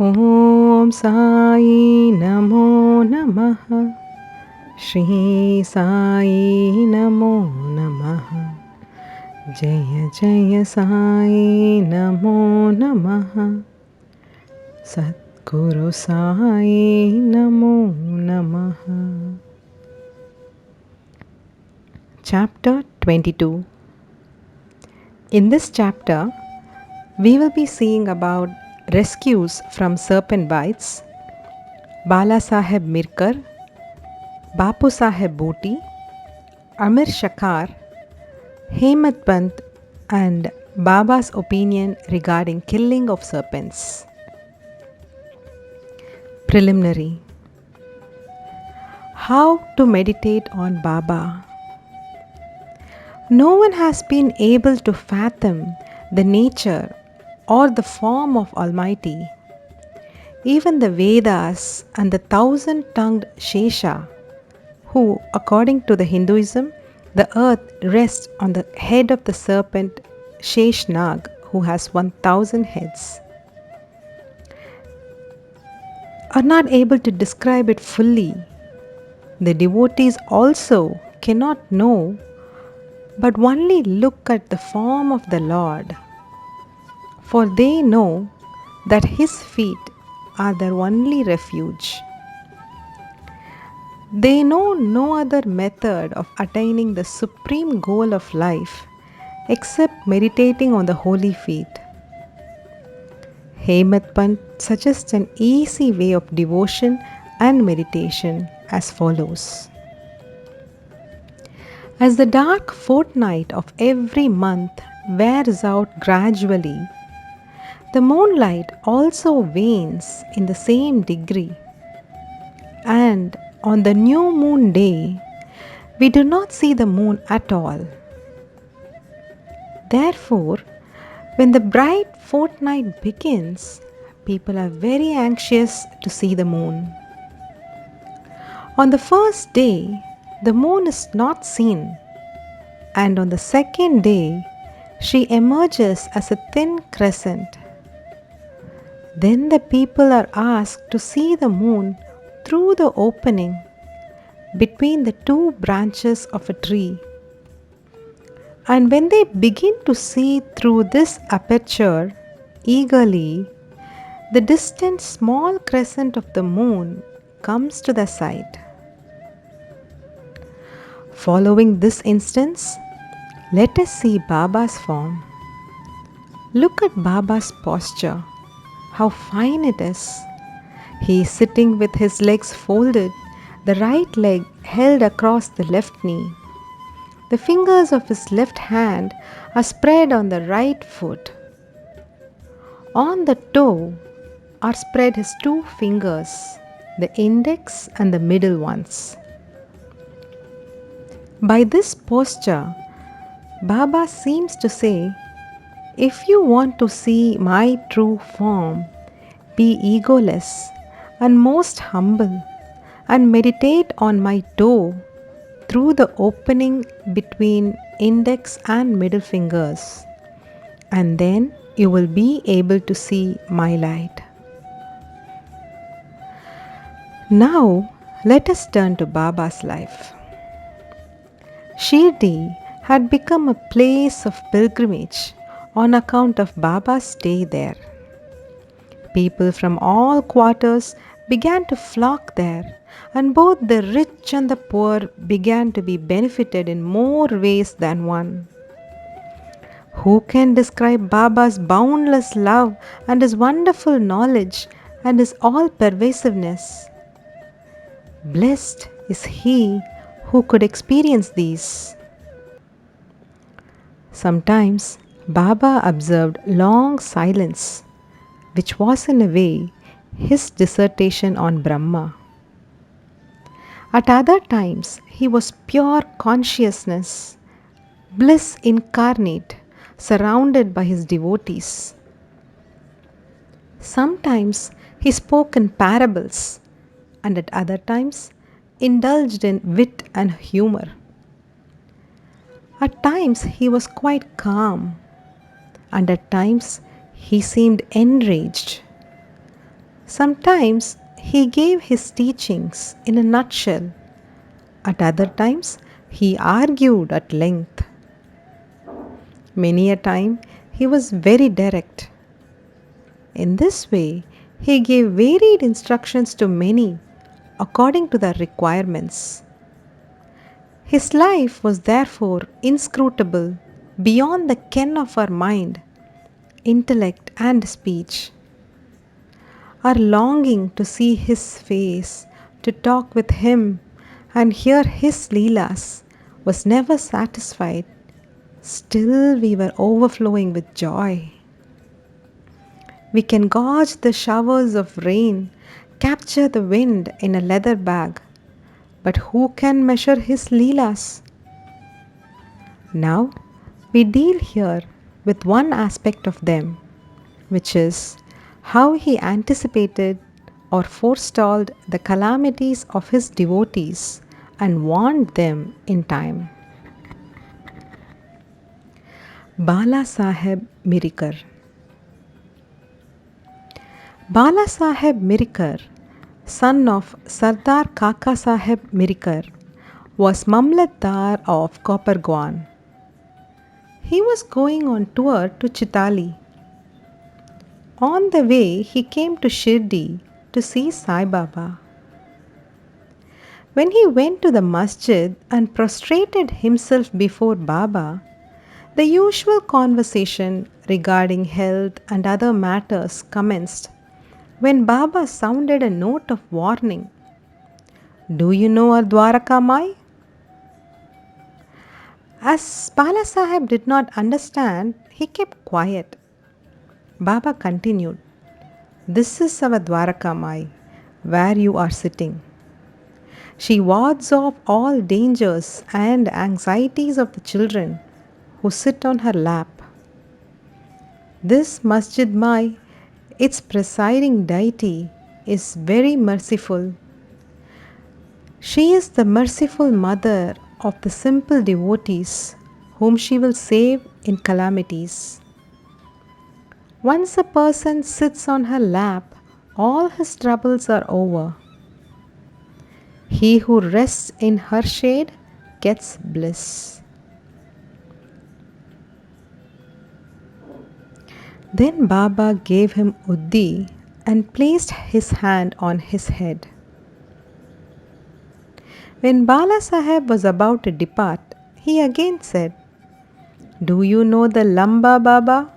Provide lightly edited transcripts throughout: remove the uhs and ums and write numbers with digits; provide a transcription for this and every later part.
Om Sai Namo Namaha. Shri Sai Namo Namaha. Jaya Jaya Sai Namo Namaha. Satguru Sai Namo Namaha. Chapter 22. In this chapter, we will be seeing about rescues from serpent bites, Bala Saheb Mirkar, Bapu Saheb Boti, Amir Shakar, Hemadpant, and Baba's opinion regarding killing of serpents. Preliminary. How to meditate on Baba. No one has been able to fathom the nature or the form of Almighty. Even the Vedas and the thousand-tongued Shesha, who, according to the Hinduism, the earth rests on the head of the serpent Sheshnag, who has 1,000 heads, are not able to describe it fully. The devotees also cannot know, but only look at the form of the Lord, for they know that His feet are their only refuge. They know no other method of attaining the supreme goal of life except meditating on the holy feet. Hemadpant suggests an easy way of devotion and meditation as follows. As the dark fortnight of every month wears out gradually, the moonlight also wanes in the same degree, and on the new moon day, we do not see the moon at all. Therefore, when the bright fortnight begins, people are very anxious to see the moon. On the first day, the moon is not seen, and on the second day, she emerges as a thin crescent. Then the people are asked to see the moon through the opening between the two branches of a tree. And when they begin to see through this aperture eagerly, the distant small crescent of the moon comes to the sight. Following this instance, let us see Baba's form. Look at Baba's posture. How fine it is. He is sitting with his legs folded, the right leg held across the left knee. The fingers of his left hand are spread on the right foot. On the toe are spread his two fingers, the index and the middle ones. By this posture, Baba seems to say, if you want to see my true form, be egoless and most humble, and meditate on my toe through the opening between index and middle fingers, and then you will be able to see my light. Now, let us turn to Baba's life. Shirdi had become a place of pilgrimage on account of Baba's stay there. People from all quarters began to flock there, and both the rich and the poor began to be benefited in more ways than one. Who can describe Baba's boundless love and his wonderful knowledge and his all-pervasiveness? Blessed is he who could experience these. Sometimes Baba observed long silence, which was in a way his dissertation on Brahma. At other times, he was pure consciousness, bliss incarnate, surrounded by his devotees. Sometimes he spoke in parables, and at other times indulged in wit and humor. At times he was quite calm, and at times he seemed enraged. Sometimes he gave his teachings in a nutshell. At other times, he argued at length. Many a time, he was very direct. In this way, he gave varied instructions to many according to their requirements. His life was therefore inscrutable beyond the ken of our mind, intellect, and speech. Our longing to see his face, to talk with him, and hear his leelas was never satisfied. Still, we were overflowing with joy. We can gauge the showers of rain, capture the wind in a leather bag, but who can measure his leelas? Now, we deal here with one aspect of them, which is how he anticipated or forestalled the calamities of his devotees and warned them in time. Bala Saheb Mirikar. Bala Saheb Mirikar, son of Sardar Kaka Saheb Mirikar, was Mamlatdar of Kopargwan. He was going on tour to Chitali. On the way, he came to Shirdi to see Sai Baba. When he went to the masjid and prostrated himself before Baba, the usual conversation regarding health and other matters commenced when Baba sounded a note of warning. Do you know our Dwaraka Mai? As Bala Saheb did not understand, he kept quiet. Baba continued, This is our Dwaraka Mai, where you are sitting. She wards off all dangers and anxieties of the children who sit on her lap. This Masjid Mai, its presiding deity, is very merciful. She is the merciful mother of the simple devotees whom she will save in calamities. Once a person sits on her lap, all his troubles are over. He who rests in her shade gets bliss. Then Baba gave him Uddi and placed his hand on his head. When Bala Saheb was about to depart, he again said, Do you know the Lamba Baba,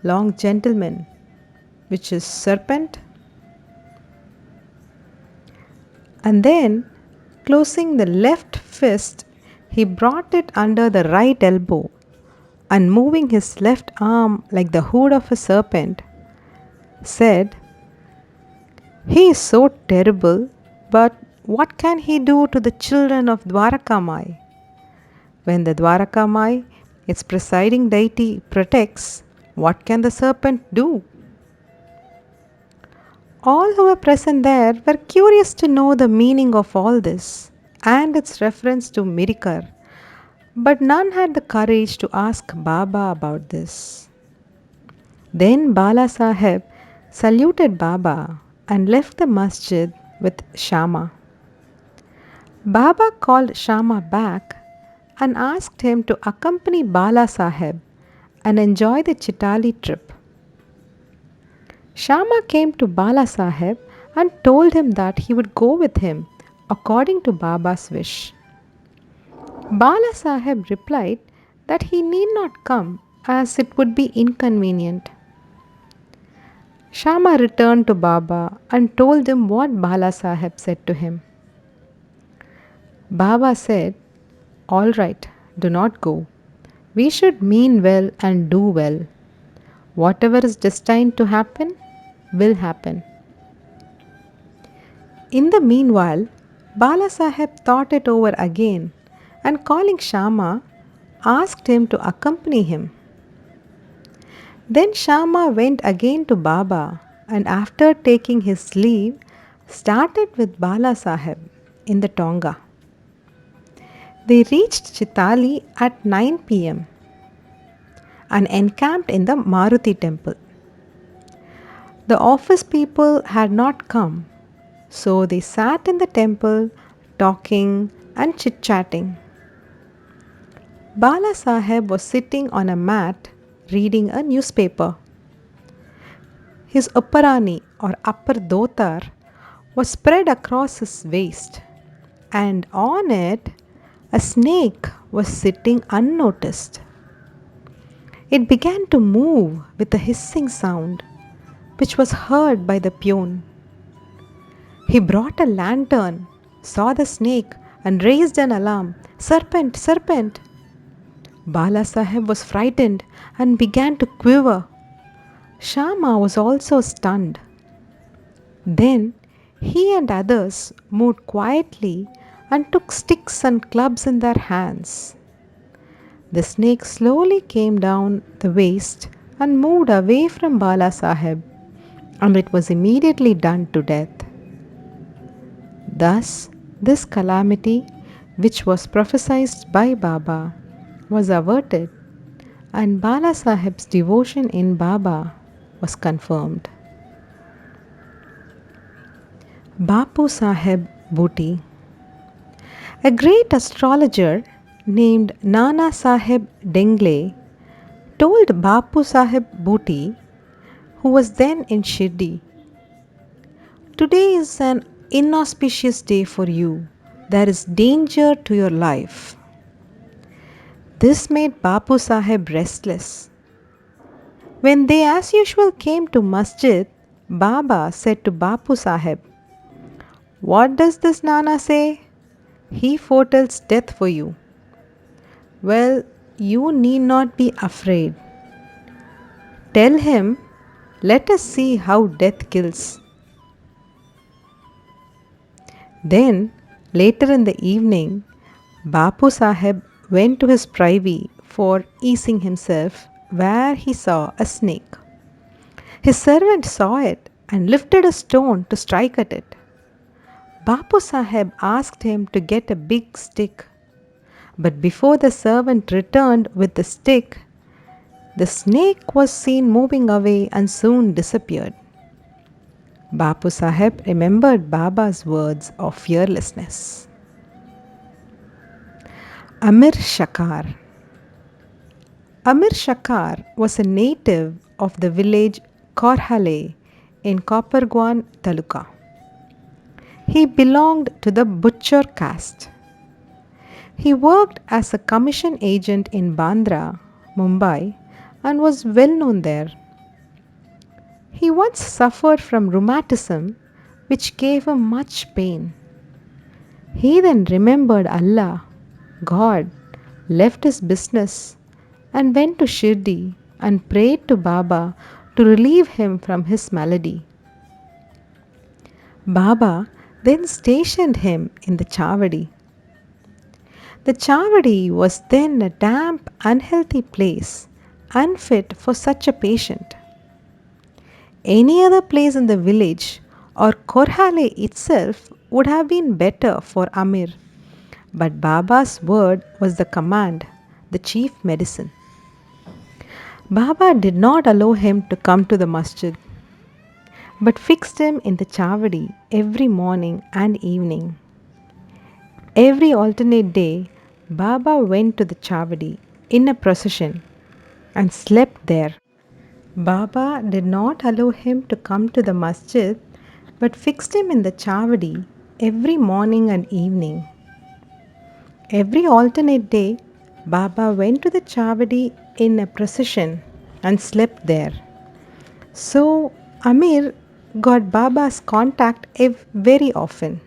long gentleman, which is serpent? And then, closing the left fist, he brought it under the right elbow and moving his left arm like the hood of a serpent, said, He is so terrible, but what can he do to the children of Dwarakamai? When the Dwarakamai, its presiding deity, protects, what can the serpent do? All who were present there were curious to know the meaning of all this and its reference to Mirikar, but none had the courage to ask Baba about this. Then Bala Saheb saluted Baba and left the masjid with Shama. Baba called Shama back and asked him to accompany Bala Saheb and enjoy the Chitali trip. Shama came to Bala Saheb and told him that he would go with him according to Baba's wish. Bala Saheb replied that he need not come as it would be inconvenient. Shama returned to Baba and told him what Bala Saheb said to him. Baba said, All right, do not go. We should mean well and do well. Whatever is destined to happen will happen. In the meanwhile, Bala Saheb thought it over again and calling Shama, asked him to accompany him. Then Shama went again to Baba and after taking his leave, started with Bala Saheb in the Tonga. They reached Chitali at 9 p.m. and encamped in the Maruti temple. The office people had not come, so they sat in the temple talking and chit chatting. Bala Saheb was sitting on a mat reading a newspaper. His upparani or upper dhotar was spread across his waist, and on it a snake was sitting unnoticed. It began to move with a hissing sound, which was heard by the peon. He brought a lantern, saw the snake, and raised an alarm. Serpent! Serpent! Bala Saheb was frightened and began to quiver. Shama was also stunned. Then he and others moved quietly and took sticks and clubs in their hands. The snake slowly came down the waist and moved away from Bala Saheb, and it was immediately done to death. Thus, this calamity, which was prophesied by Baba, was averted, and Bala Saheb's devotion in Baba was confirmed. Bapu Saheb Bhuti. A great astrologer named Nana Saheb Dengle told Bapu Saheb Bhuti, who was then in Shirdi, "Today is an inauspicious day for you. There is danger to your life." This made Bapu Saheb restless. When they as usual came to masjid, Baba said to Bapu Saheb, "What does this Nana say? He foretells death for you." "Well, you need not be afraid. Tell him, let us see how death kills." Then, later in the evening, Bapu Saheb went to his privy for easing himself, where he saw a snake. His servant saw it and lifted a stone to strike at it. Bapu Saheb asked him to get a big stick, but before the servant returned with the stick, the snake was seen moving away and soon disappeared. Bapu Saheb remembered Baba's words of fearlessness. Amir Shakar. Amir Shakar was a native of the village Korhale in Kopargwan Taluka. He belonged to the butcher caste. He worked as a commission agent in Bandra, Mumbai, and was well known there. He once suffered from rheumatism, which gave him much pain. He then remembered Allah, God, left his business, and went to Shirdi and prayed to Baba to relieve him from his malady. Baba then stationed him in the Chavadi. The Chavadi was then a damp, unhealthy place, unfit for such a patient. Any other place in the village or Korhale itself would have been better for Amir, but Baba's word was the command, the chief medicine. Baba did not allow him to come to the masjid, but fixed him in the Chavadi every morning and evening. Every alternate day, Baba went to the Chavadi in a procession and slept there. Baba did not allow him to come to the masjid, but fixed him in the Chavadi every morning and evening. Every alternate day, Baba went to the Chavadi in a procession and slept there. So, Amir got Baba's contact very often.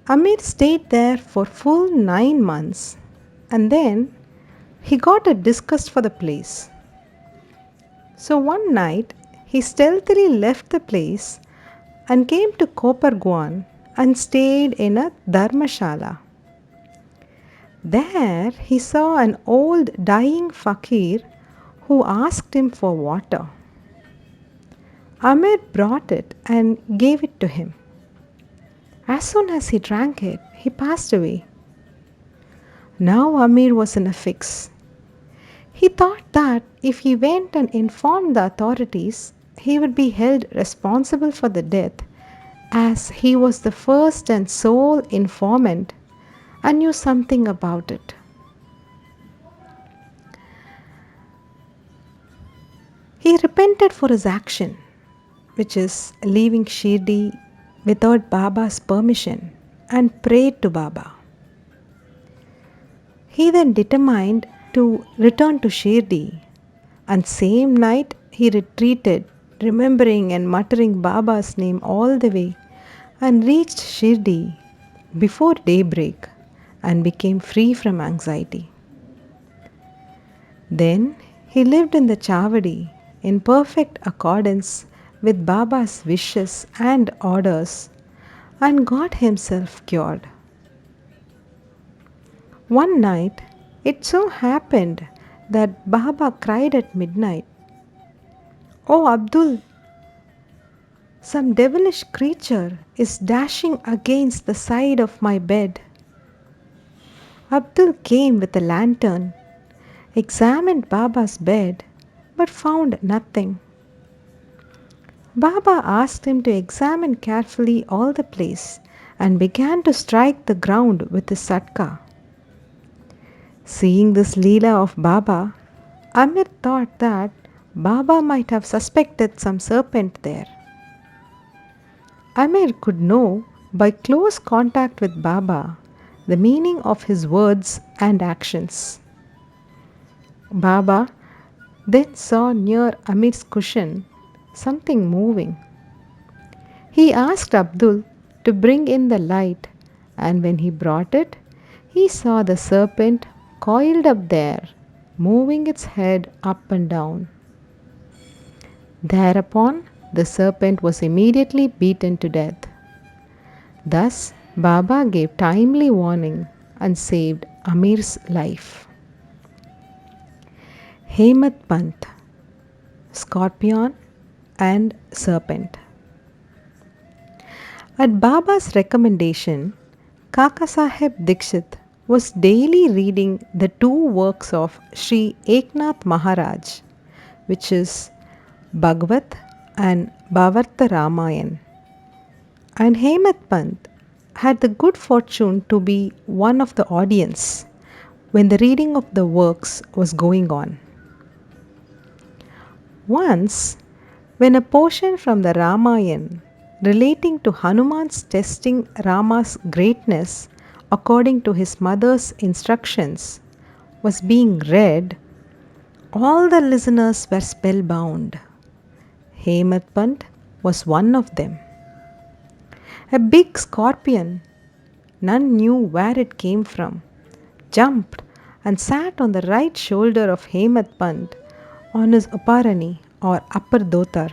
Amir stayed there for full 9 months, and then he got a disgust for the place. So one night he stealthily left the place and came to Kopargwan and stayed in a dharmashala. There he saw an old dying fakir who asked him for water. Amir brought it and gave it to him. As soon as he drank it, he passed away. Now Amir was in a fix. He thought that if he went and informed the authorities, he would be held responsible for the death, as he was the first and sole informant and knew something about it. He repented for his action, which is leaving Shirdi without Baba's permission, and prayed to Baba. He then determined to return to Shirdi, and same night he retreated, remembering and muttering Baba's name all the way, and reached Shirdi before daybreak and became free from anxiety. Then he lived in the Chavadi in perfect accordance with Baba's wishes and orders and got himself cured. One night it so happened that Baba cried at midnight, "Oh Abdul, some devilish creature is dashing against the side of my bed." Abdul came with a lantern, examined Baba's bed, but found nothing. Baba asked him to examine carefully all the place and began to strike the ground with his satka. Seeing this Leela of Baba, Amir thought that Baba might have suspected some serpent there. Amir could know by close contact with Baba the meaning of his words and actions. Baba then saw near Amir's cushion something moving. He asked Abdul to bring in the light, and when he brought it, he saw the serpent coiled up there, moving its head up and down. Thereupon, the serpent was immediately beaten to death. Thus, Baba gave timely warning and saved Amir's life. Hemadpant, Scorpion and Serpent. At Baba's recommendation, Kaka Sahib Dikshit was daily reading the two works of Sri Eknath Maharaj, which is Bhagavat and Bhavarta Ramayan. And Hemadpant had the good fortune to be one of the audience when the reading of the works was going on. Once, when a portion from the Ramayan relating to Hanuman's testing Rama's greatness according to his mother's instructions was being read, all the listeners were spellbound. Hemadpant was one of them. A big scorpion, none knew where it came from, jumped and sat on the right shoulder of Hemadpant on his aparani or upper dhotar.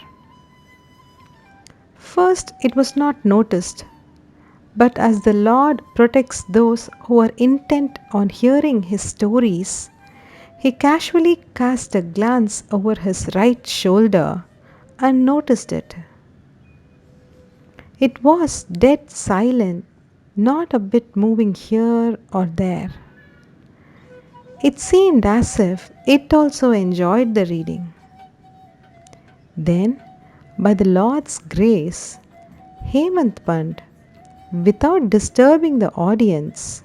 First it was not noticed, but as the Lord protects those who are intent on hearing his stories, he casually cast a glance over his right shoulder and noticed it. It was dead silent, not a bit moving here or there. It seemed as if it also enjoyed the reading. Then, by the Lord's grace, Hemadpant, without disturbing the audience,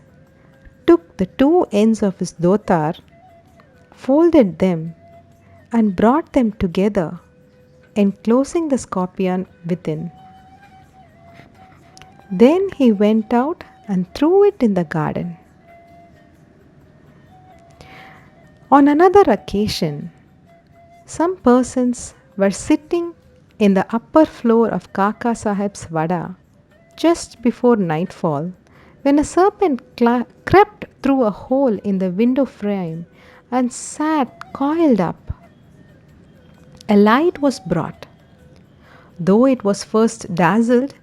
took the two ends of his dhotar, folded them, and brought them together, enclosing the scorpion within. Then he went out and threw it in the garden. On another occasion, some persons were sitting in the upper floor of Kaka Sahib's vada just before nightfall when a serpent crept through a hole in the window frame and sat coiled up. A light was brought. Though it was first dazzled,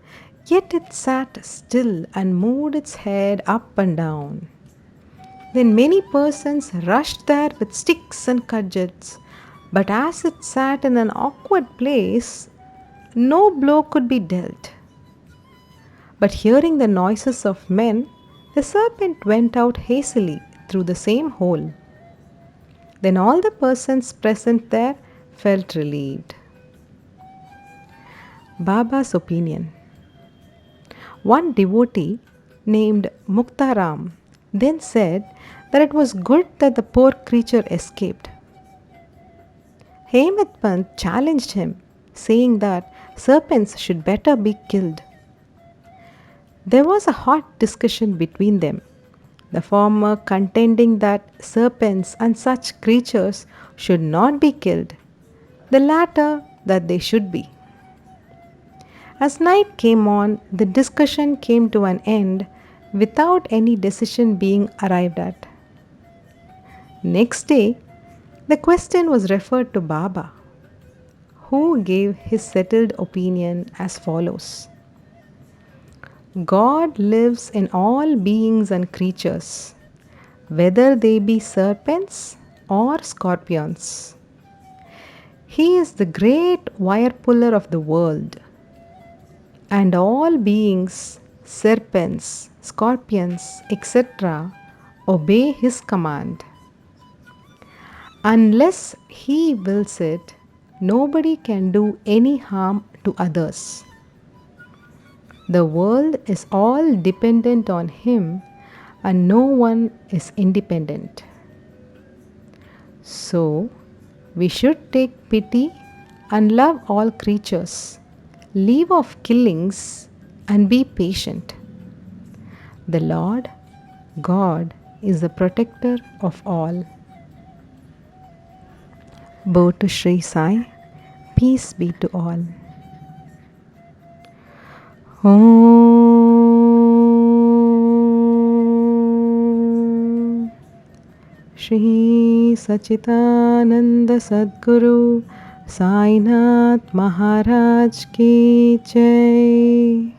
yet it sat still and moved its head up and down. Then many persons rushed there with sticks and cudgels, but as it sat in an awkward place, no blow could be dealt. But hearing the noises of men, the serpent went out hastily through the same hole. Then all the persons present there felt relieved. Baba's opinion. One devotee named Muktaram then said that it was good that the poor creature escaped. Hemadpant challenged him, saying that serpents should better be killed. There was a hot discussion between them, the former contending that serpents and such creatures should not be killed, the latter that they should be. As night came on, the discussion came to an end without any decision being arrived at. Next day, the question was referred to Baba, who gave his settled opinion as follows: God lives in all beings and creatures, whether they be serpents or scorpions. He is the great wire puller of the world, and all beings, serpents, scorpions, etc., obey his command. Unless he wills it, nobody can do any harm to others. The world is all dependent on him, and no one is independent. So, we should take pity and love all creatures, leave off killings, and be patient. The Lord, God, is the protector of all. Bow to Shri Sai. Peace be to all. Om Shri Sachitananda Sadguru Sai Nath Maharaj Ki Jai.